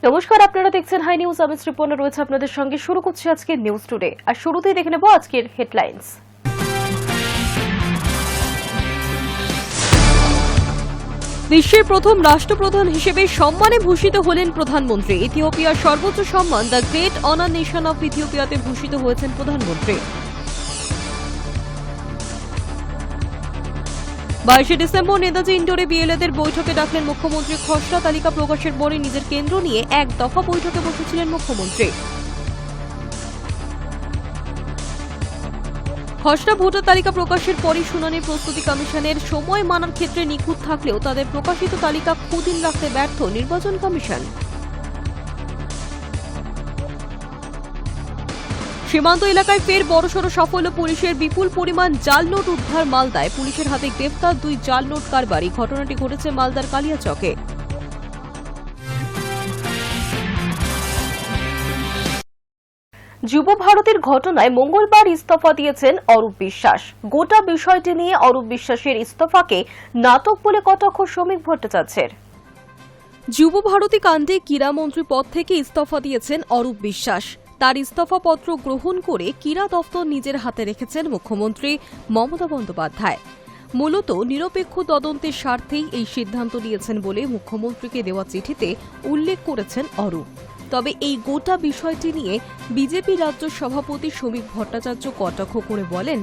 নমস্কার, আপনারা দেখছেন হাই নিউজ। আমি শ্রীপর্ণা রয়েছে আপনাদের সঙ্গে। শুরু করছি আজকে নিউজ টুডে। আর শুরুতেই দেখে নেব আজকের হেডলাইন্স। বিশ্বের প্রথম রাষ্ট্রপ্রধান হিসেবে সম্মানে ভূষিত হলেন প্রধানমন্ত্রী। ইথিওপিয়ার সর্বোচ্চ সম্মান the great honour nation of ইথিওপিয়াতে ভূষিত হয়েছেন প্রধানমন্ত্রী। 22 ডিসেম্বর নেতাজি ইন্ডোরে বিএলএদের বৈঠকে ডাকলেন মুখ্যমন্ত্রী। খসড়া তালিকা প্রকাশের পরে নিজের কেন্দ্র নিয়ে এক দফা বৈঠকে বসেছিলেন মুখ্যমন্ত্রী। খসড়া ভোটার তালিকা প্রকাশের পরই শুনানি প্রস্তুতি কমিশনের সময় মানার ক্ষেত্রে নিখুঁত থাকলেও তাদের প্রকাশিত তালিকা খুদিন রাখতে ব্যর্থ নির্বাচন কমিশন। সীমান্ত এলাকায় ফের বড়সড় সাফল্য পুলিশের। বিপুল পরিমাণ জাল নোট উদ্ধার মালদায়। পুলিশের হাতে গ্রেফতার 2 জাল নোট কারবারি। ঘটনাটি ঘটেছে মালদার কালিয়াচকে। যুব ভারতীর ঘটনায় মঙ্গলবার ইস্তফা দিয়েছেন অরূপ বিশ্বাস। গোটা বিষয়টি নিয়ে অরূপ বিশ্বাসের ইস্তফাকে নাটক বলে কটাক্ষ শ্রমিক ভট্টাচার্যের। যুব ভারতী কাণ্ডে ক্রীড়ামন্ত্রী পদ থেকে ইস্তফা দিয়েছেন অরূপ বিশ্বাস। তার ইস্তফাপত্র গ্রহণ করে ক্রীড়া দফতর নিজের হাতে রেখেছেন মুখ্যমন্ত্রী মমতা বন্দ্যোপাধ্যায়। মূলত নিরপেক্ষ তদন্তের স্বার্থেই এই সিদ্ধান্ত নিয়েছেন বলে মুখ্যমন্ত্রীকে দেওয়া চিঠিতে উল্লেখ করেছেন অরূপ। তবে এই গোটা বিষয়টি নিয়ে বিজেপি রাজ্য সভাপতি শ্রমিক ভট্টাচার্য কটাক্ষ করে বলেন,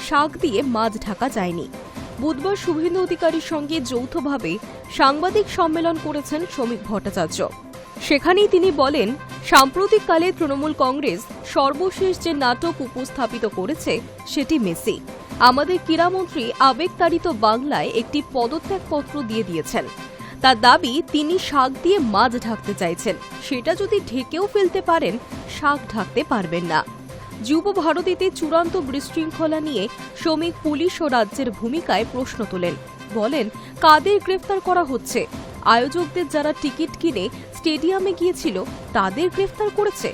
শাক দিয়ে মাছ ঢাকা যায়নি। বুধবার শুভেন্দু অধিকারীর সঙ্গে যৌথভাবে সাংবাদিক সম্মেলন করেছেন শ্রমিক ভট্টাচার্য। সেখানেই তিনি বলেন, সাম্প্রতিককালে তৃণমূল কংগ্রেস সর্বশেষ যে নাটক উপস্থাপিত করেছে সেটি মেসি। আমাদের ক্রীড়ামন্ত্রী আবেগতাড়িত বাংলায় একটি পদত্যাগপত্র দিয়ে দিয়েছেন। তার দাবি, তিনি শাক দিয়ে মাছ ঢাকতে চাইছেন। সেটা যদি ঢেকেও ফেলতে পারেন, শাক ঢাকতে পারবেন না। যুব ভারতীতে চূড়ান্ত বিশৃঙ্খলা নিয়ে শ্রমিক, পুলিশ ও রাজ্যের ভূমিকায় প্রশ্ন তোলেন। বলেন, কাদের গ্রেফতার করা হচ্ছে? আয়োজকদের যারা টিকিট কিনে স্টেডিয়ামে গিয়েছিল তাদের গ্রেফতার করেছে।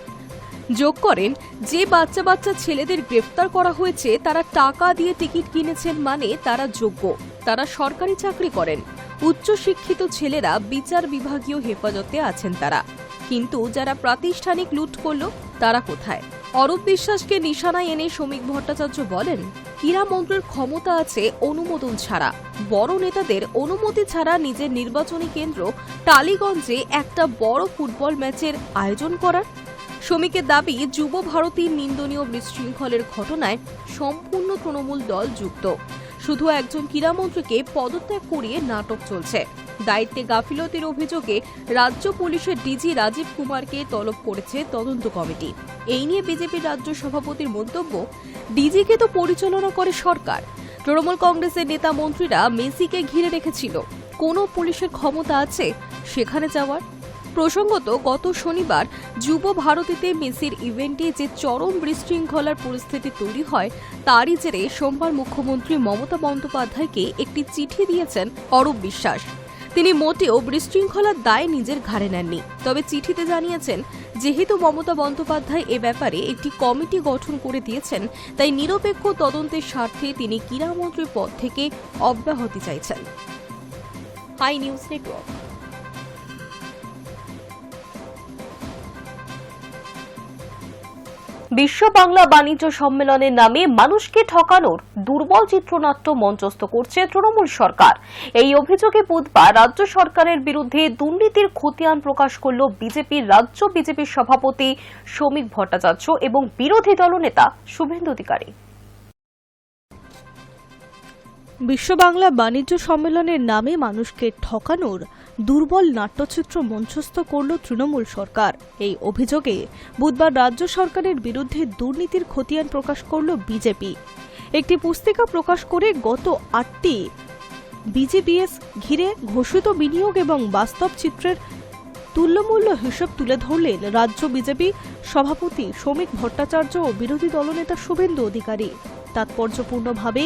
যোগ করেন, যে বাচ্চা ছেলেদের গ্রেফতার করা হয়েছে তারা টাকা দিয়ে টিকিট কিনেছেন, মানে তারা যোগ্য, তারা সরকারি চাকরি করেন। উচ্চশিক্ষিত ছেলেরা বিচার বিভাগীয় হেফাজতে আছেন তারা। কিন্তু যারা প্রাতিষ্ঠানিক লুট করল তারা কোথায়? অরূপ বিশ্বাসকে নিশানায় এনে শ্রমিক ভট্টাচার্য বলেন, ক্রীড়ামন্ত্রীর ক্ষমতা আছে অনুমোদন ছাড়া, বড় নেতাদের অনুমতি ছাড়া নিজের নির্বাচনী কেন্দ্র টালিগঞ্জে একটা বড় ফুটবল ম্যাচের আয়োজন করার। শ্রমিকের দাবি, যুব ভারতীর নিন্দনীয় বিশৃঙ্খলের ঘটনায় সম্পূর্ণ তৃণমূল দল যুক্ত। শুধু একজন ক্রীড়ামন্ত্রীকে পদত্যাগ করিয়ে নাটক চলছে। দায়িত্বে গাফিলতির অভিযোগে রাজ্য পুলিশের ডিজি রাজীব কুমারকে তলব করেছে তদন্ত কমিটি। এই নিয়ে বিজেপির রাজ্য সভাপতির মন্তব্য, ডিজিকে তো পরিচালনা করে সরকার। তৃণমূল কংগ্রেসের নেতা মন্ত্রীরা মেসিকে ঘিরে রেখেছিল। কোনো পুলিশের ক্ষমতা আছে সেখানে যাওয়ার? প্রসঙ্গত, গত শনিবার যুব ভারতীতে মেসির ইভেন্টে যে চরম বিশৃঙ্খলার পরিস্থিতি তৈরি হয়, তারই জেরে সোমবার মুখ্যমন্ত্রী মমতা বন্দ্যোপাধ্যায়কে একটি চিঠি দিয়েছেন অরূপ বিশ্বাস। তিনি মোটেও বিশৃঙ্খলার দায় নিজের ঘাড়ে নেননি। তবে চিঠিতে জানিয়েছেন, যেহেতু মমতা বন্দ্যোপাধ্যায় এ ব্যাপারে একটি কমিটি গঠন করে দিয়েছেন, তাই নিরপেক্ষ তদন্তের স্বার্থে তিনি ক্রীড়ামন্ত্রীর পদ থেকে অব্যাহতি চাইছেন। High news network. বিশ্ব বাংলা বাণিজ্য সম্মেলনের নামে মানুষকে ঠকানোর দুর্বল চিত্রনাট্য মঞ্চস্থ করছে তৃণমূল সরকার। এই অভিযোগে বুধবার রাজ্য সরকারের বিরুদ্ধে দুর্নীতির খতিয়ান প্রকাশ করল বিজেপির রাজ্য বিজেপির সভাপতি শ্রমিক ভট্টাচার্য এবং বিরোধী দলনেতা শুভেন্দু অধিকারী। বিশ্ব বাংলা বাণিজ্য সম্মেলনের নামে মানুষকে ঠকানোর দুর্বল নাট্যচিত্র মঞ্চস্থ করল তৃণমূল সরকার। এই অভিযোগে বুধবার রাজ্য সরকারের বিরুদ্ধে দুর্নীতির খতিয়ান প্রকাশ করল বিজেপি। একটি পুস্তিকা প্রকাশ করে গত 8টি বিজিবিএস ঘিরে ঘোষিত বিনিয়োগ এবং বাস্তব চিত্রের তুল্যমূল্য হিসেব তুলে ধরলেন রাজ্য বিজেপি সভাপতি শ্রমিক ভট্টাচার্য ও বিরোধী দলনেতা শুভেন্দু অধিকারী। তাৎপর্যপূর্ণভাবে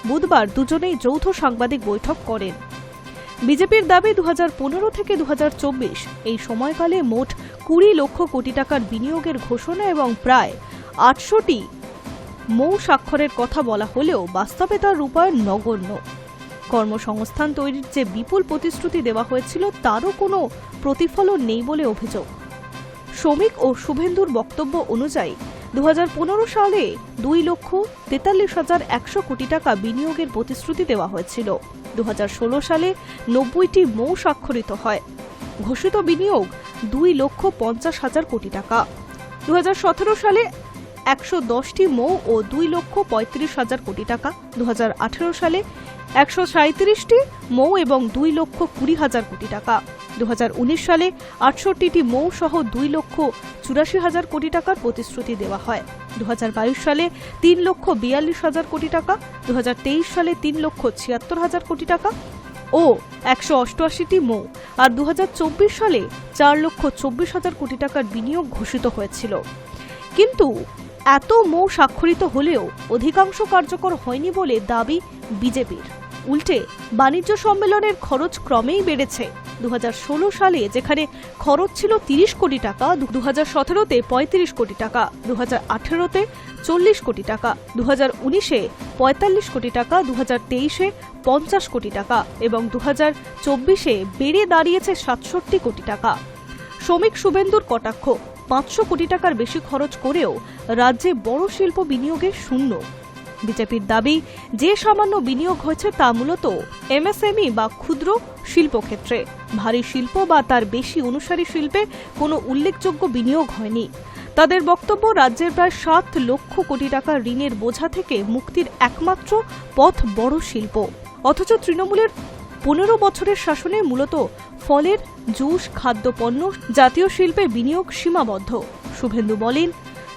বুধবার দুজনেই যৌথ সাংবাদিক বৈঠক করেন। বিজেপির দাবি, 2015 থেকে 2024 এই সময়কালে মোট 20 লক্ষ কোটি টাকার বিনিয়োগের ঘোষণা এবং প্রায় 800টি মৌ স্বাক্ষরের কথা বলা হলেও বাস্তবে তার রূপায়ণ নগণ্য। কর্মসংস্থান তৈরির যে বিপুল প্রতিশ্রুতি দেওয়া হয়েছিল তারও কোনো প্রতিফলন নেই বলে অভিযোগ। শ্রমিক ও শুভেন্দুর বক্তব্য অনুযায়ী 2015 সালে 2,43,100 কোটি টাকা বিনিয়োগের প্রতিশ্রুতি দেওয়া হয়েছিল। 2016 সালে 90টি মৌ স্বাক্ষরিত হয়। ঘোষিত বিনিয়োগ 2,50,000 কোটি টাকা। 2017 সালে 110টি মৌ ও 2,35,000 কোটি টাকা। 2018 সালে 137টি মৌ এবং 2,20,000 কোটি টাকা। 2019 সালে 68টি মৌ সহ 2,84,000 কোটি টাকার প্রতিশ্রুতি দেওয়া হয়। 2022 সালে 3,42,000 কোটি টাকা। 2023 সালে 3,76,000 কোটি টাকা ও 188টি মৌ, আর 2024 সালে 4,24,000 কোটি টাকার বিনিয়োগ ঘোষিত হয়েছিল। কিন্তু এত মৌ স্বাক্ষরিত হলেও অধিকাংশ কার্যকর হয়নি বলে দাবি বিজেপির। উল্টে বাণিজ্য সম্মেলনের খরচ ক্রমেই বেড়েছে। 2016 সালে যেখানে খরচ ছিল 30 কোটি টাকা, 2017-তে 35 কোটি টাকা, 2018-তে 40 কোটি টাকা, 2019-এ 45 কোটি টাকা, 2023-এ 50 কোটি টাকা এবং 2024-এ বেড়ে দাঁড়িয়েছে 67 কোটি টাকা। শ্রমিক শুভেন্দুর কটাক্ষ, 500 কোটি টাকার বেশি খরচ করেও রাজ্যে বড় শিল্প বিনিয়োগে শূন্য। বিজেপির দাবি, যে সামান্য বিনিয়োগ হয়েছে তা মূলত এমএসএমই বা ক্ষুদ্র শিল্পক্ষেত্রে। ভারী শিল্প বা তার বেশি অনুসারী শিল্পে কোনো উল্লেখযোগ্য বিনিয়োগ হয়নি। তাদের বক্তব্য, রাজ্যের প্রায় 7 লক্ষ কোটি টাকা ঋণের বোঝা থেকে মুক্তির একমাত্র পথ বড় শিল্প। অথচ তৃণমূলের 15 বছরের শাসনে মূলত ফলের জুস, খাদ্যপণ্য, জাতীয় শিল্পে বিনিয়োগ সীমাবদ্ধ। শুভেন্দু বলেন,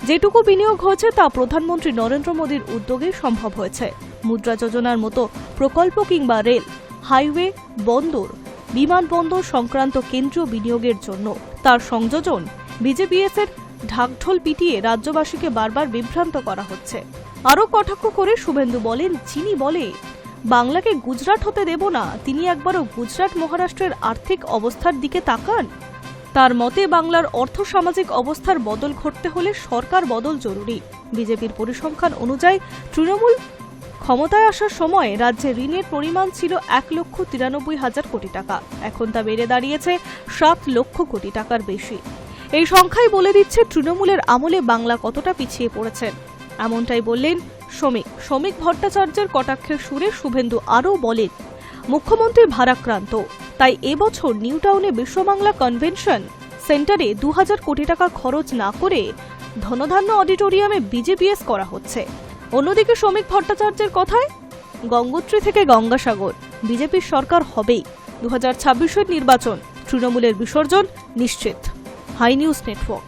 যেটুকু বিনিয়োগ হয়েছে তা প্রধানমন্ত্রী নরেন্দ্র মোদীর উদ্যোগে সম্ভব হয়েছে। মুদ্রা যোজনার মতো প্রকল্প কিংবা রেল, হাইওয়ে, বন্দর, বিমানবন্দর সংক্রান্ত কেন্দ্রীয় বিনিয়োগের জন্য তার সংযোজন বিজেপিএসের ঢাকঢোল পিটিয়ে রাজ্যবাসীকে বারবার বিভ্রান্ত করা হচ্ছে। আরও কটাক্ষ করে শুভেন্দু বলেন, যিনি বলে বাংলাকে গুজরাট হতে দেব না, তিনি একবারও গুজরাট মহারাষ্ট্রের আর্থিক অবস্থার দিকে তাকান। তার মতে বাংলার অর্থসামাজিক অবস্থার বদল ঘটতে হলে সরকার বদল জরুরি। বিজেপির পরিসংখ্যান অনুযায়ী তৃণমূল ক্ষমতায় আসার সময় রাজ্যে ঋণের পরিমাণ ছিল 1,93,000 কোটি টাকা। এখন তা বেড়ে দাঁড়িয়েছে 7 লক্ষ কোটি টাকার বেশি। এই সংখ্যাই বলে দিচ্ছে তৃণমূলের আমলে বাংলা কতটা পিছিয়ে পড়েছেন। এমনটাই বললেন শ্রমিক ভট্টাচার্যের কটাক্ষের সুরে শুভেন্দু আরও বলেন, মুখ্যমন্ত্রী ভারাক্রান্ত, তাই এবছর নিউ টাউনে বিশ্ববাংলা কনভেনশন সেন্টারে 2,000 কোটি টাকা খরচ না করে ধনধান্য অডিটোরিয়ামে বিজেপিএস করা হচ্ছে। অন্যদিকে শ্রমিক ভট্টাচার্যের কথায়, গঙ্গোত্রী থেকে গঙ্গাসাগর, বিজেপির সরকার হবেই। 2026-এর নির্বাচন, তৃণমূলের বিসর্জন নিশ্চিত। High news network.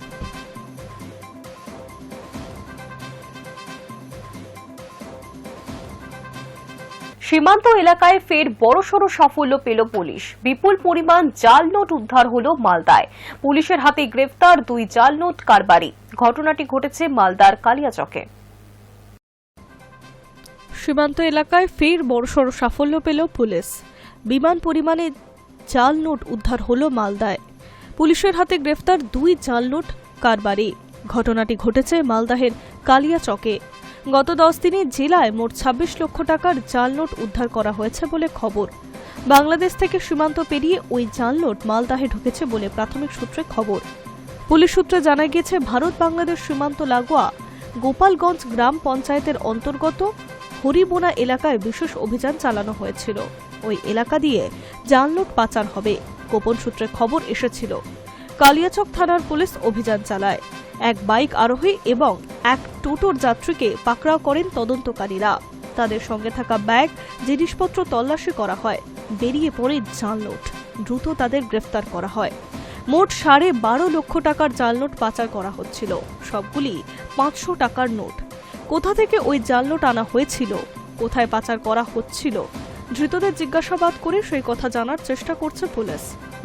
সীমান্ত এলাকায় ফের বড়সড় সাফল্য পেল পুলিশ। বিপুল পরিমাণ জাল নোট উদ্ধার হল মালদায়। পুলিশের হাতে গ্রেফতার 2 জাল নোট কারবারি। ঘটনাটি ঘটেছে মালদার কালিয়াচকে। সীমান্ত এলাকায় ফের বড়সড় সাফল্য পেল পুলিশ। বিমান পরিমাণে জাল নোট উদ্ধার হল মালদায়। পুলিশের হাতে গ্রেফতার 2 জাল নোট কারবারি। ঘটনাটি ঘটেছে মালদাহের কালিয়াচকে। গত 10 দিনে জেলায় মোট 26 লক্ষ টাকার জাল নোট উদ্ধার করা হয়েছে বলে খবর। বাংলাদেশ থেকে সীমান্ত পেরিয়ে ওই জাল নোট মালদাহে ঢুকেছে বলে প্রাথমিক সূত্রে খবর। পুলিশ সূত্রে জানা গিয়েছে, ভারত বাংলাদেশ সীমান্ত লাগোয়া গোপালগঞ্জ গ্রাম পঞ্চায়েতের অন্তর্গত হরিবোনা এলাকায় বিশেষ অভিযান চালানো হয়েছিল। ওই এলাকা দিয়ে জাল নোট পাচার হবে, গোপন সূত্রে খবর এসেছিল। কালিয়াচক থানার পুলিশ অভিযান চালায়। এক বাইক আরোহী এবং এক টোটোর যাত্রীকে পাকড়াও করেন তদন্তকারীরা। তাদের সঙ্গে থাকা ব্যাগ, জিনিসপত্র তল্লাশি করা হয়। বেরিয়ে পড়ে জাল নোট। দ্রুত তাদের গ্রেফতার করা হয়। মোট 12.5 লক্ষ টাকার জাল নোট পাচার করা হচ্ছিল। সবগুলি 500 টাকার নোট। কোথা থেকে ওই জাল নোট আনা হয়েছিল, কোথায় পাচার করা হচ্ছিল, ধৃতদের জিজ্ঞাসাবাদ করে সেই কথা জানার চেষ্টা করছে পুলিশ।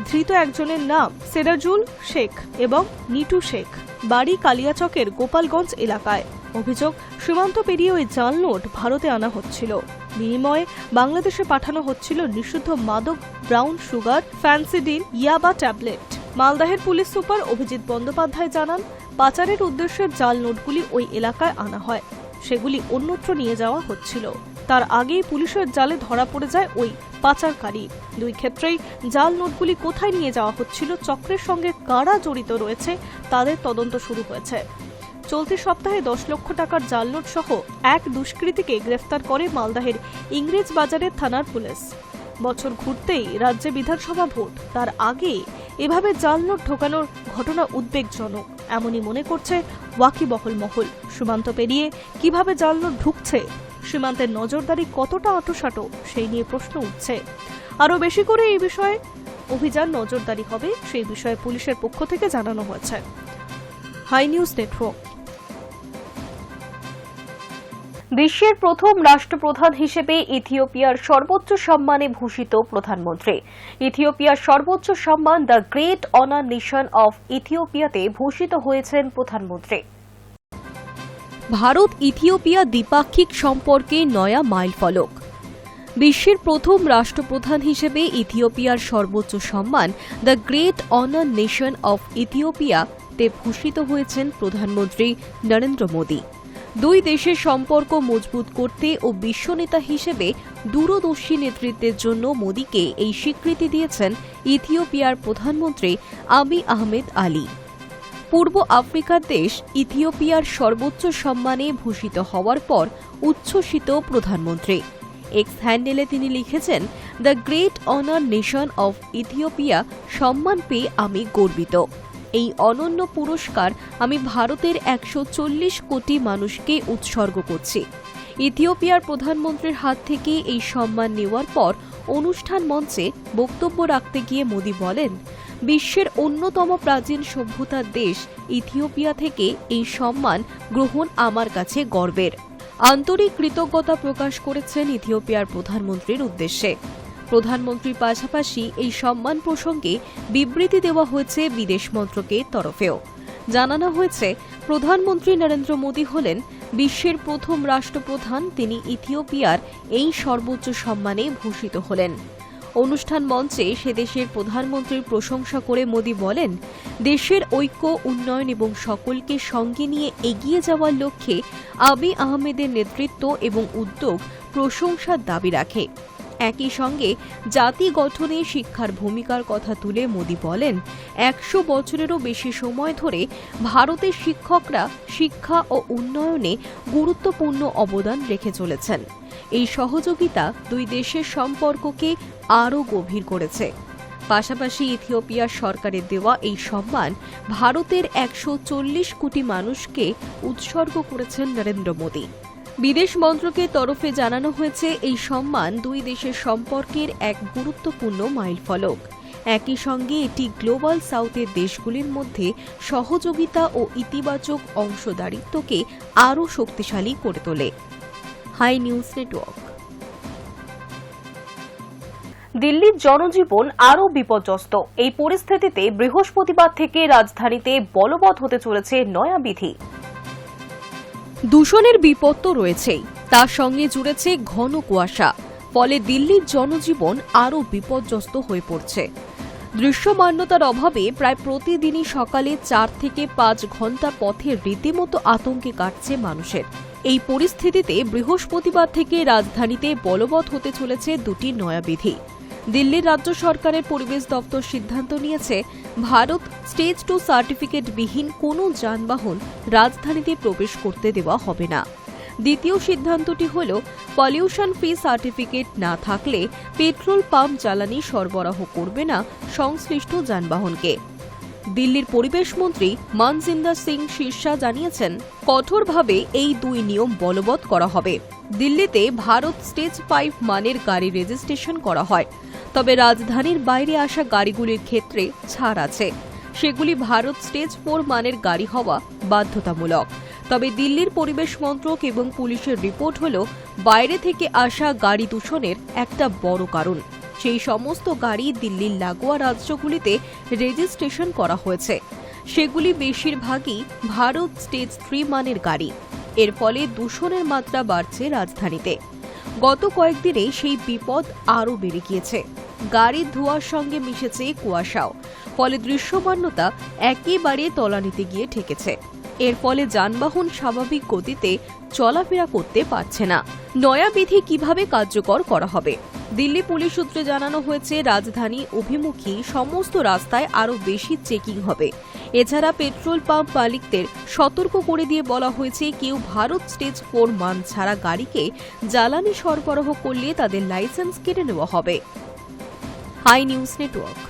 ধৃত একজনের নাম সেরাজুল শেখ এবং নিটু শেখ, বাড়ি কালিয়াচকের গোপালগঞ্জ এলাকায়। অভিযোগ, সীমান্ত পেরিয়ে ওই জাল নোট ভারতে আনা হচ্ছিল। বিনিময়ে বাংলাদেশে পাঠানো হচ্ছিল নিষিদ্ধ মাদক, ব্রাউন সুগার, ফ্যান্সিডিন, ইয়াবা ট্যাবলেট। মালদাহের পুলিশ সুপার অভিজিৎ বন্দ্যোপাধ্যায় জানান, পাচারের উদ্দেশ্যে জাল নোটগুলি ওই এলাকায় আনা হয়, সেগুলি অন্যত্র নিয়ে যাওয়া হচ্ছিল। তার আগেই পুলিশের জালে ধরা পড়ে যায় ওই পাচারকারী। দুই ক্ষেত্রেই জাল নোটগুলি কোথায় নিয়ে যাওয়া হচ্ছিল, চক্রের সঙ্গে কারা জড়িত রয়েছে তাদের তদন্ত শুরু হয়েছে। চলতি সপ্তাহে 10 লক্ষ টাকার জাল নোট সহ এক দুষ্কৃতীকে গ্রেফতার করে মালদহের ইংরেজ বাজারের থানার পুলিশ। বছর ঘুরতেই রাজ্যে বিধানসভা ভোট, তার আগে এভাবে জাল নোট ঢোকানোর ঘটনা উদ্বেগজনক এমনই মনে করছে ওয়াকিবহল মহল। সীমান্ত পেরিয়ে কিভাবে জাল নোট ঢুকছে, সীমান্তের নজরদারি কতটা আঁটোসাঁটো, সেই নিয়ে প্রশ্ন উঠছে। আরও বেশি করে এই বিষয়ে অভিযান নজরদারি হবে, সেই বিষয়ে পুলিশের পক্ষ থেকে জানানো হয়েছে। High news network. বিশ্বের প্রথম রাষ্ট্রপ্রধান হিসেবে ইথিওপিয়ার সর্বোচ্চ সম্মানে ভূষিত প্রধানমন্ত্রী। ইথিওপিয়ার সর্বোচ্চ সম্মান the great honour nation of ইথিওপিয়াতে ভূষিত হয়েছেন প্রধানমন্ত্রী। ভারত ইথিওপিয়া দ্বিপাক্ষিক সম্পর্কে নয়া মাইলফলক। বিশ্বের প্রথম রাষ্ট্রপ্রধান হিসেবে ইথিওপিয়ার সর্বোচ্চ সম্মান the great honour nation of ইথিওপিয়াতে ভূষিত হয়েছেন প্রধানমন্ত্রী নরেন্দ্র মোদী। দুই দেশের সম্পর্ক মজবুত করতে ও বিশ্বনেতা হিসেবে দূরদর্শী নেতৃত্বের জন্য মোদীকে এই স্বীকৃতি দিয়েছেন ইথিওপিয়ার প্রধানমন্ত্রী আবিই আহমেদ আলী। পূর্ব আফ্রিকার দেশ ইথিওপিয়ার সর্বোচ্চ সম্মানে ভূষিত হওয়ার পর উচ্ছ্বসিত প্রধানমন্ত্রী। এক্স হ্যান্ডেলে তিনি লিখেছেন, the great honour nation of Ethiopia সম্মান পেয়ে আমি গর্বিত। এই অনন্য পুরস্কার আমি ভারতের 140 কোটি মানুষকে উৎসর্গ করছি। ইথিওপিয়ার প্রধানমন্ত্রীর হাত থেকে এই সম্মান নেওয়ার পর অনুষ্ঠান মঞ্চে বক্তব্য রাখতে গিয়ে মোদী বলেন, বিশ্বের অন্যতম প্রাচীন সভ্যতার দেশ ইথিওপিয়া থেকে এই সম্মান গ্রহণ আমার কাছে গর্বের। আন্তরিক কৃতজ্ঞতা প্রকাশ করেছেন ইথিওপিয়ার প্রধানমন্ত্রীর উদ্দেশ্যে। প্রধানমন্ত্রীর পাশাপাশি এই সম্মান প্রসঙ্গে বিবৃতি দেওয়া হয়েছে বিদেশ মন্ত্রকের তরফেও। জানানো হয়েছে, প্রধানমন্ত্রী নরেন্দ্র মোদী হলেন বিশ্বের প্রথম রাষ্ট্রপ্রধান, তিনি ইথিওপিয়ার এই সর্বোচ্চ সম্মানে ভূষিত হলেন। অনুষ্ঠান মঞ্চে সে দেশের প্রধানমন্ত্রীর প্রশংসা করে মোদী বলেন, দেশের ঐক্য, উন্নয়ন এবং সকলকে সঙ্গে নিয়ে এগিয়ে যাওয়ার লক্ষ্যে আবিই আহমেদের নেতৃত্ব এবং উদ্যোগ প্রশংসার দাবি রাখে। একই সঙ্গে জাতি গঠনে শিক্ষার ভূমিকার কথা তুলে মোদী বলেন, 100 বছরেরও বেশি সময় ধরে ভারতের শিক্ষকরা শিক্ষা ও উন্নয়নে গুরুত্বপূর্ণ অবদান রেখে চলেছেন। এই সহযোগিতা দুই দেশের সম্পর্ককে আরও গভীর করেছে। পাশাপাশি ইথিওপিয়ার সরকারের দেওয়া এই সম্মান ভারতের 140 কোটি মানুষকে উৎসর্গ করেছেন নরেন্দ্র মোদী। বিদেশ মন্ত্রকের তরফে জানানো হয়েছে, এই সম্মান দুই দেশের সম্পর্কের এক গুরুত্বপূর্ণ মাইলফলক। একই সঙ্গে এটি গ্লোবাল সাউথের দেশগুলির মধ্যে সহযোগিতা ও ইতিবাচক অংশদারিত্বকে আরও শক্তিশালী করে তোলে। High news network. দিল্লির জনজীবন আরও বিপর্যস্ত। এই পরিস্থিতিতে বৃহস্পতিবার থেকে রাজধানীতে বলবৎ হতে চলেছে নয়া বিধি। দূষণের বিপদ তো রয়েছেই, তার সঙ্গে জুড়েছে ঘন কুয়াশা, ফলে দিল্লির জনজীবন আরও বিপর্যস্ত হয়ে পড়ছে। দৃশ্যমানতার অভাবে প্রায় প্রতিদিনই সকালে 4 থেকে 5 ঘন্টা পথে রীতিমতো আতঙ্কে কাটছে মানুষের। এই পরিস্থিতিতে বৃহস্পতিবার থেকে রাজধানীতে বলবৎ হতে চলেছে দুটি নয়া বিধি। দিল্লির রাজ্য সরকারের পরিবেশ দপ্তর সিদ্ধান্ত নিয়েছে, ভারত স্টেজ 2 সার্টিফিকেট বিহীন কোনো যানবাহন রাজধানীতে প্রবেশ করতে দেওয়া হবে না। দ্বিতীয় সিদ্ধান্তটি হল, পলিউশন ফ্রি সার্টিফিকেট না থাকলে পেট্রোল পাম্প জ্বালানি সরবরাহ করবে না সংশ্লিষ্ট যানবাহনকে। দিল্লির পরিবেশ মন্ত্রী মনজিন্দর সিং শিরসা জানিয়েছেন, কঠোরভাবে এই দুই নিয়ম বলবৎ করা হবে। দিল্লিতে ভারত স্টেজ 5 মানের গাড়ি রেজিস্ট্রেশন করা হয়, তবে রাজধানীর বাইরে আসা গাড়িগুলির ক্ষেত্রে ছাড় আছে। সেগুলি ভারত স্টেজ 4 মানের গাড়ি হওয়া বাধ্যতামূলক। তবে দিল্লির পরিবেশ মন্ত্রক এবং পুলিশের রিপোর্ট হল, বাইরে থেকে আসা গাড়ি দূষণের একটা বড় কারণ। সেই সমস্ত গাড়ি দিল্লির লাগোয়া রাজ্যগুলিতে রেজিস্ট্রেশন করা হয়েছে, সেগুলি বেশিরভাগই ভারত স্টেজ 3 মানের গাড়ি। এর ফলে দূষণের মাত্রা বাড়ছে রাজধানীতে। গত কয়েকদিনে সেই বিপদ আরও বেড়ে গিয়েছে। গাড়ির ধোঁয়ার সঙ্গে মিশেছে কুয়াশাও, ফলে দৃশ্যমানতা একেবারে তলানিতে গিয়ে ঠেকেছে। এর ফলে যানবাহন স্বাভাবিক গতিতে চলাফেরা করতে পারছে না। নয়া বিধি কিভাবে কার্যকর করা হবে? দিল্লি পুলিশ সূত্রে জানানো হয়েছে, রাজধানী অভিমুখী সমস্ত রাস্তায় আরও বেশি চেকিং হবে। এছাড়া পেট্রোল পাম্প মালিকদের সতর্ক করে দিয়ে বলা হয়েছে, কেউ ভারত স্টেজ 4 মান ছাড়া গাড়িকে জ্বালানি সরবরাহ করলে তাদের লাইসেন্স কেটে নেওয়া হবে। High news network.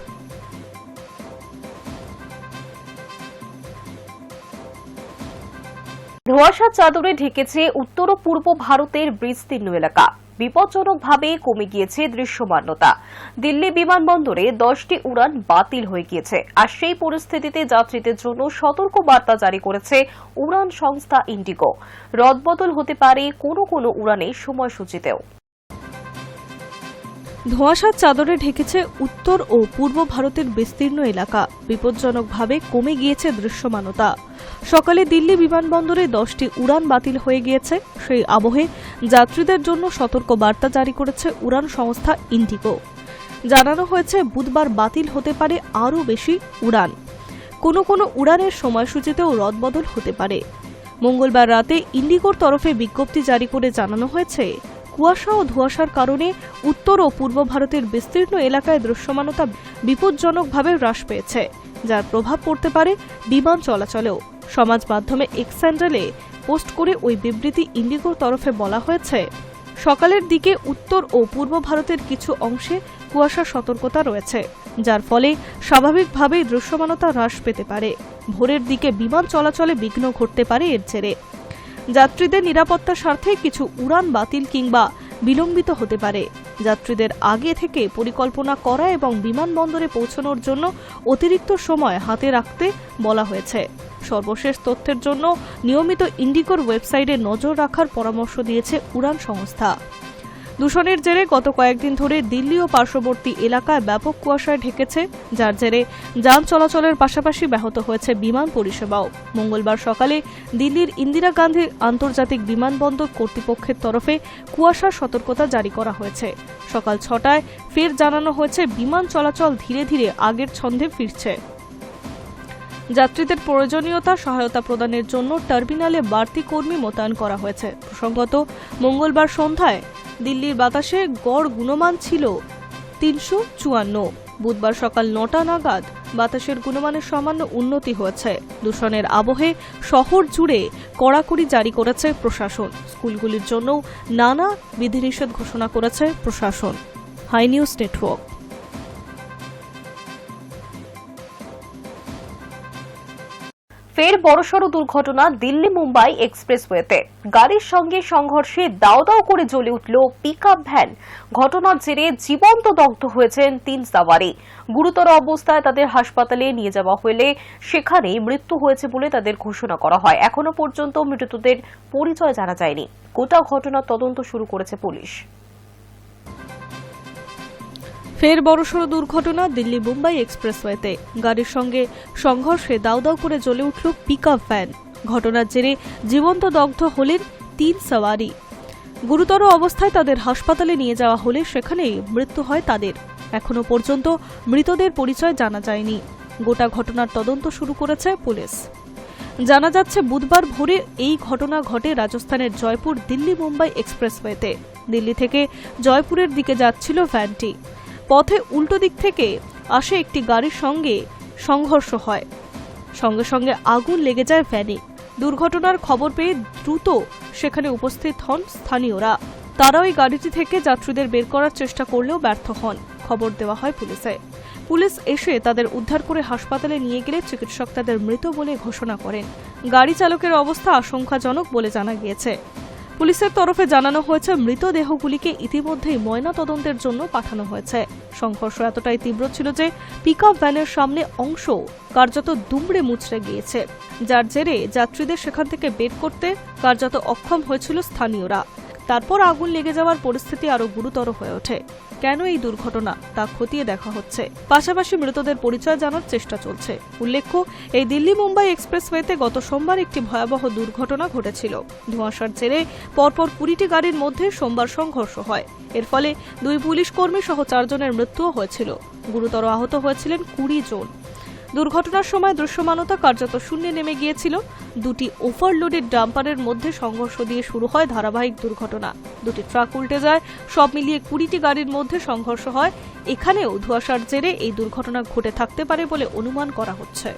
ধোঁয়াশার চাদরে ঢেকেছে উত্তর ও পূর্ব ভারতের বিস্তীর্ণ এলাকা। বিপজ্জনকভাবে কমে গিয়েছে দৃশ্যমানতা। দিল্লি বিমানবন্দরে 10টি উড়ান বাতিল হয়ে গিয়েছে। আর সেই পরিস্থিতিতে যাত্রীদের জন্য সতর্ক বার্তা জারি করেছে উড়ান সংস্থা ইন্ডিগো। রদবদল হতে পারে কোনো কোনো উড়ানের সময়সূচিতেও। ধোঁয়াশার চাদরে ঢেকেছে উত্তর ও পূর্ব ভারতের বিস্তীর্ণ এলাকা। বিপজ্জনকভাবে কমে গিয়েছে দৃশ্যমানতা। সকালে দিল্লি বিমানবন্দরে 10টি উড়ান বাতিল হয়ে গিয়েছে। সেই আবহে যাত্রীদের জন্য সতর্ক বার্তা জারি করেছে উড়ান সংস্থা ইন্ডিগো। জানানো হয়েছে, বুধবার বাতিল হতে পারে আরও বেশি উড়ান। কোনো কোনো উড়ানের সময়সূচিতেও রদবদল হতে পারে। মঙ্গলবার রাতে ইন্ডিগোর তরফে বিজ্ঞপ্তি জারি করে জানানো হয়েছে, কুয়াশা ও ধোঁয়াশার কারণে উত্তর ও পূর্ব ভারতের বিস্তীর্ণ এলাকায় দৃশ্যমানতা বিপজ্জনকভাবে হ্রাস পেয়েছে, যার প্রভাব পড়তে পারে বিমান চলাচলেও। সমাজ মাধ্যমে এক্স হ্যান্ডেলে পোস্ট করে ওই বিবৃতি ইন্ডিগোর তরফে বলা হয়েছে, সকালের দিকে উত্তর ও পূর্ব ভারতের কিছু অংশে কুয়াশার সতর্কতা রয়েছে, যার ফলে স্বাভাবিকভাবেই দৃশ্যমানতা হ্রাস পেতে পারে। ভোরের দিকে বিমান চলাচলে বিঘ্ন ঘটতে পারে এর জেরে। যাত্রীদের নিরাপত্তার স্বার্থে কিছু উড়ান বাতিল কিংবা বিলম্বিত হতে পারে। যাত্রীদের আগে থেকে পরিকল্পনা করা এবং বিমানবন্দরে পৌঁছানোর জন্য অতিরিক্ত সময় হাতে রাখতে বলা হয়েছে। সর্বশেষ তথ্যের জন্য নিয়মিত ইন্ডিগোর ওয়েবসাইটে নজর রাখার পরামর্শ দিয়েছে উড়ান সংস্থা। দূষণের জেরে গত কয়েকদিন ধরে দিল্লি ও পার্শ্ববর্তী এলাকায় ব্যাপক কুয়াশায় ঢেকেছে, যার জেরে যান চলাচলের পাশাপাশি ব্যাহত হয়েছে বিমান পরিষেবাও। মঙ্গলবার সকালে দিল্লির ইন্দিরা গান্ধী আন্তর্জাতিক বিমানবন্দর কর্তৃপক্ষের তরফে কুয়াশার সতর্কতা জারি করা হয়েছে। সকাল 6টায় ফের জানানো হয়েছে, বিমান চলাচল ধীরে ধীরে আগের ছন্দে ফিরছে। যাত্রীদের প্রয়োজনীয়তা সহায়তা প্রদানের জন্য টার্মিনালে বাড়তি কর্মী মোতায়েন করা হয়েছে। প্রসঙ্গত, মঙ্গলবার সন্ধ্যায় দিল্লির বাতাসে গড় গুণমান ছিল 354। বুধবার সকাল 9টা নাগাদ বাতাসের গুণমানের সামান্য উন্নতি হয়েছে। দূষণের আবহে শহর জুড়ে কড়াকড়ি জারি করেছে প্রশাসন। স্কুলগুলির জন্যও নানা বিধিনিষেধ ঘোষণা করেছে প্রশাসন। High news network. ফের বড়সড় দুর্ঘটনা দিল্লি মুম্বাই এক্সপ্রেসওয়েতে। গাড়ির সঙ্গে সংঘর্ষে দাও দাও করে জ্বলে উঠল পিকআপ ভ্যান। ঘটনার জেরে জীবন্ত দগ্ধ হয়েছেন 3 সাওয়ারি। গুরুতর অবস্থায় তাদের হাসপাতালে নিয়ে যাওয়া হলে সেখানে মৃত্যু হয়েছে বলে তাদের ঘোষণা করা হয়। এখনো পর্যন্ত মৃতদের পরিচয় জানা যায়নি। গোটা ঘটনার তদন্ত শুরু করেছে পুলিশ। ফের বড়সড় দুর্ঘটনা দিল্লি মুম্বাই এক্সপ্রেসওয়েতে। গাড়ির সঙ্গে সংঘর্ষে দাউ দাউ করে জ্বলে উঠল পিকআপ ভ্যান। ঘটনার জেরে জীবন্ত দগ্ধ হলেন 3 সাওয়ারি। গুরুতর অবস্থায় তাদের হাসপাতালে নিয়ে যাওয়া হলে সেখানেই মৃত্যু হয় তাদের। এখনো পর্যন্ত মৃতদের পরিচয় জানা যায়নি। গোটা ঘটনার তদন্ত শুরু করেছে পুলিশ। জানা যাচ্ছে, বুধবার ভোরে এই ঘটনা ঘটে রাজস্থানের জয়পুর দিল্লি মুম্বাই এক্সপ্রেসওয়েতে। দিল্লি থেকে জয়পুরের দিকে যাচ্ছিল ভ্যানটি। পথে উল্টো দিক থেকে আসে একটি গাড়ির সঙ্গে সংঘর্ষ হয়। সঙ্গে সঙ্গে আগুন লেগে যায় ভ্যানে। দুর্ঘটনার খবর পেয়ে দ্রুত সেখানে উপস্থিত হন স্থানীয়রা। তারা ওই গাড়িটি থেকে যাত্রীদের বের করার চেষ্টা করলেও ব্যর্থ হন। খবর দেওয়া হয় পুলিশে। পুলিশ এসে তাদের উদ্ধার করে হাসপাতালে নিয়ে গেলে চিকিৎসক তাদের মৃত বলে ঘোষণা করেন। গাড়ি চালকের অবস্থা আশঙ্কাজনক বলে জানা গিয়েছে। পুলিশের তরফে জানানো হয়েছে, মৃতদেহগুলিকে ইতিমধ্যেই ময়না তদন্তের জন্য পাঠানো হয়েছে। সংঘর্ষ এতটাই তীব্র ছিল যে পিকআপ ভ্যানের সামনে অংশ কার্যত দুমড়ে মুচড়ে গিয়েছে, যার জেরে যাত্রীদের সেখান থেকে বের করতে কার্যত অক্ষম হয়েছিল স্থানীয়রা। তারপর আগুন লেগে যাওয়ার পরিস্থিতি আরও গুরুতর হয়ে ওঠে। কেন এই দুর্ঘটনা তা খতিয়ে দেখা হচ্ছে। পাশাপাশি মৃতদের পরিচয় জানার চেষ্টা চলছে। উল্লেখ্য, এই দিল্লি মুম্বাই এক্সপ্রেসওয়েতে গত সোমবার একটি ভয়াবহ দুর্ঘটনা ঘটেছিল। ধোঁয়াশার জেরে পরপর 20টি গাড়ির মধ্যে সোমবার সংঘর্ষ হয়। এর ফলে 2 পুলিশ কর্মী সহ 4 জনের মৃত্যুও হয়েছিল। গুরুতর আহত হয়েছিলেন 20 জন। দুর্ঘটনার সময় দৃশ্যমানতা কার্যত শূন্যে নেমে গিয়েছিল। দুটি ওভারলোডেড ডাম্পারের মধ্যে সংঘর্ষ দিয়ে শুরু হয় ধারাবাহিক দুর্ঘটনা। দুটি ট্রাক উল্টে যায়, সব মিলিয়ে 20টি গাড়ির মধ্যে সংঘর্ষ হয়। এখানেও ধোঁয়াশার জেরে এই দুর্ঘটনা ঘটে থাকতে পারে বলে অনুমান করা হচ্ছে।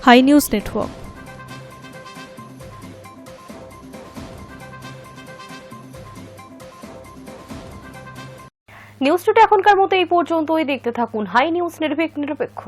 High news network. News today এখনকার মতো এই পর্যন্তই। দেখতে থাকুন হাই নিউজ নিরপেক্ষ।